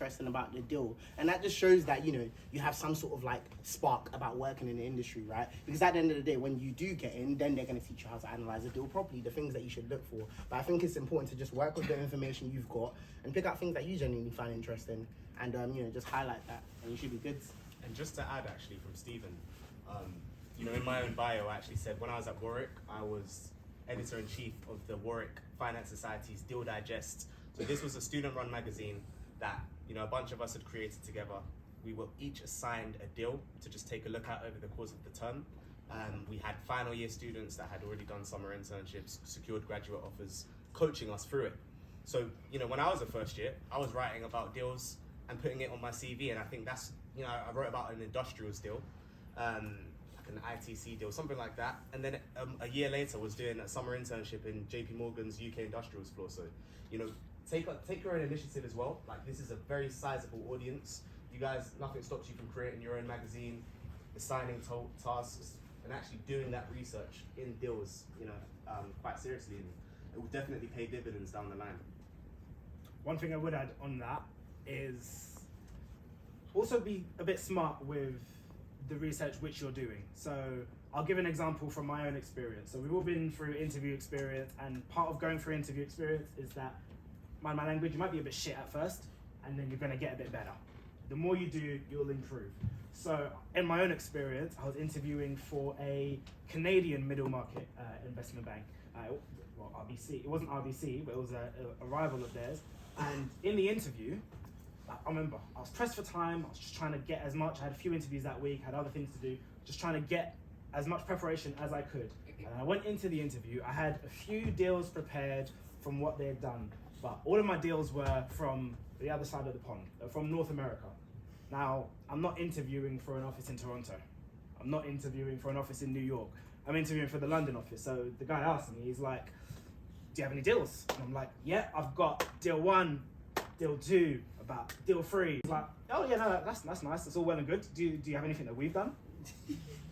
interesting about the deal. And that just shows that, you know, you have some sort of like spark about working in the industry, right? Because at the end of the day, when you do get in, then they're going to teach you how to analyze a deal properly, the things that you should look for. But I think it's important to just work with the information you've got and pick out things that you genuinely find interesting and, you know, just highlight that and you should be good. And just to add actually from Stephen, you know, in my own bio, I actually said when I was at Warwick, I was editor-in-chief of the Warwick Finance Society's Deal Digest. So this was a student-run magazine that, you know, a bunch of us had created together. We were each assigned a deal to just take a look at over the course of the term. We had final year students that had already done summer internships, secured graduate offers, coaching us through it. So, you know, when I was a first year, I was writing about deals and putting it on my CV, and I think that's, you know, I wrote about an industrials deal, like an ITC deal, something like that. And then a year later was doing a summer internship in JP Morgan's UK industrials floor. So, you know, take your own initiative as well. Like, this is a very sizable audience. You guys, nothing stops you from creating your own magazine, assigning tasks, and actually doing that research in deals, you know, quite seriously. And it will definitely pay dividends down the line. One thing I would add on that is also be a bit smart with the research which you're doing. So I'll give an example from my own experience. So we've all been through interview experience, and part of going through interview experience is that, mind my language, you might be a bit shit at first, and then you're gonna get a bit better. The more you do, you'll improve. So in my own experience, I was interviewing for a Canadian middle market investment bank. Well, RBC, it wasn't RBC, but it was a rival of theirs. And in the interview, I remember, I was pressed for time. I was just trying to get as much. I had a few interviews that week, had other things to do, just trying to get as much preparation as I could. And I went into the interview. I had a few deals prepared from what they had done, but all of my deals were from the other side of the pond, from North America. Now, I'm not interviewing for an office in Toronto. I'm not interviewing for an office in New York. I'm interviewing for the London office. So the guy asked me, he's like, do you have any deals? And I'm like, yeah, I've got deal 1, deal 2, about deal 3. He's like, oh yeah, no, that's nice. That's all well and good. Do you have anything that we've done?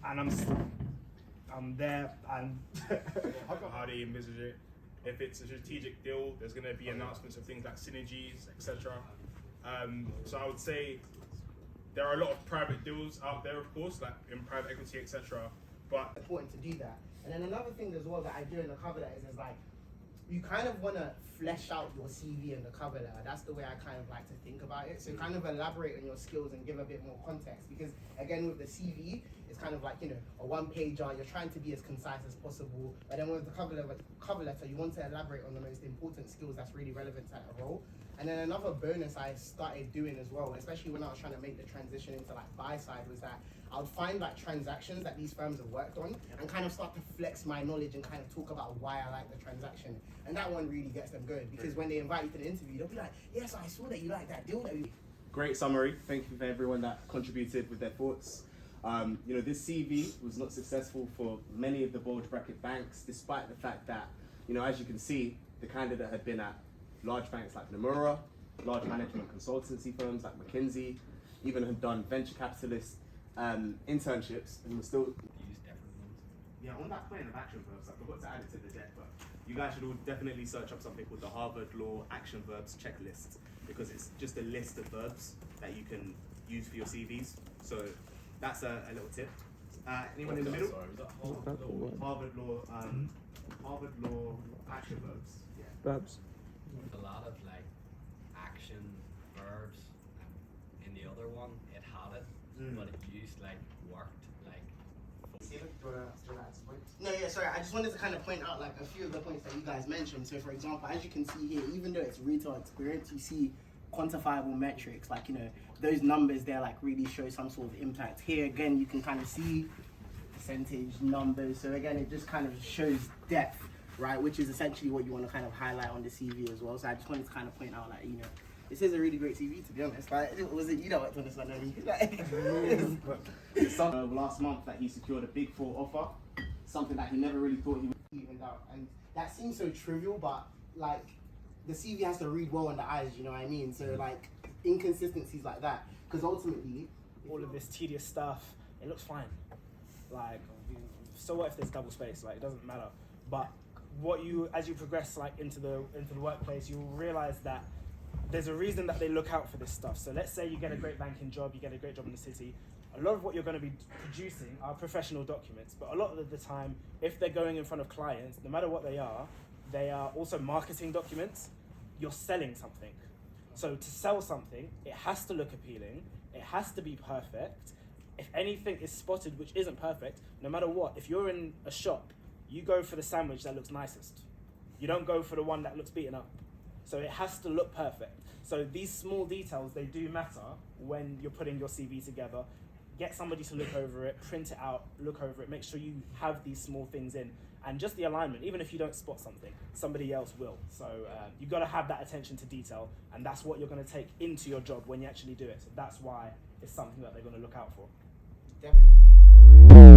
And I'm there, and how they envisage it. If it's a strategic deal, there's going to be announcements of things like synergies, etc. So I would say there are a lot of private deals out there, of course, like in private equity, etc. But important to do that. And then another thing as well that I do in the cover letter is like, you kind of want to flesh out your CV in the cover letter. That's the way I kind of like to think about it. So kind of elaborate on your skills and give a bit more context. Because again, with the CV, it's kind of like, you know, a one-pager. You're trying to be as concise as possible. But then with the cover letter, you want to elaborate on the most important skills that's really relevant to a role. And then another bonus I started doing as well, especially when I was trying to make the transition into like buy side, was that I would find like transactions that these firms have worked on and kind of start to flex my knowledge and kind of talk about why I like the transaction. And that one really gets them going, because when they invite you to the interview, they'll be like, yes, I saw that you like that deal that we... Great summary. Thank you for everyone that contributed with their thoughts. You know, this CV was not successful for many of the bulge bracket banks, despite the fact that, you know, as you can see, the candidate had been at large banks like Nomura, large management consultancy firms like McKinsey, even had done venture capitalist internships, and was still use different ones. Yeah, on that point of action verbs, I forgot to add it to the deck, but you guys should all definitely search up something called the Harvard Law Action Verbs Checklist, because it's just a list of verbs that you can use for your CVs. So that's a little tip. Anyone in the middle? Harvard Law Action Verbs. Yeah. Verbs. A lot of like action verbs, in the other one it had it, but it used like worked like. No, yeah, sorry. I just wanted to kind of point out like a few of the points that you guys mentioned. So, for example, as you can see here, even though it's retail experience, you see quantifiable metrics. Like, you know, those numbers there like really show some sort of impact. Here again, you can kind of see percentage numbers. So again, it just kind of shows depth, right? Which is essentially what you want to kind of highlight on the CV as well. So I just wanted to kind of point out, like, you know, this is a really great CV, to be honest. Like, was it, you know, what's on this one? Last month that he secured a Big 4 offer, something that he never really thought he would even out. And that seems so trivial, but like the CV has to read well in the eyes, you know what I mean? So like inconsistencies like that, because ultimately, all of this tedious stuff, it looks fine. Like, so what if there's double space? Like, it doesn't matter. But what you, as you progress like into the workplace, you'll realize that there's a reason that they look out for this stuff. So let's say you get a great banking job, you get a great job in the city. A lot of what you're going to be producing are professional documents, but a lot of the time, if they're going in front of clients, no matter what they are also marketing documents. You're selling something. So to sell something, it has to look appealing, it has to be perfect. If anything is spotted which isn't perfect, no matter what, if you're in a shop, you go for the sandwich that looks nicest. You don't go for the one that looks beaten up. So it has to look perfect. So these small details, they do matter when you're putting your CV together. Get somebody to look over it, print it out, look over it, make sure you have these small things in. And just the alignment, even if you don't spot something, somebody else will. So you've got to have that attention to detail, and that's what you're going to take into your job when you actually do it. So that's why it's something that they're going to look out for. Definitely.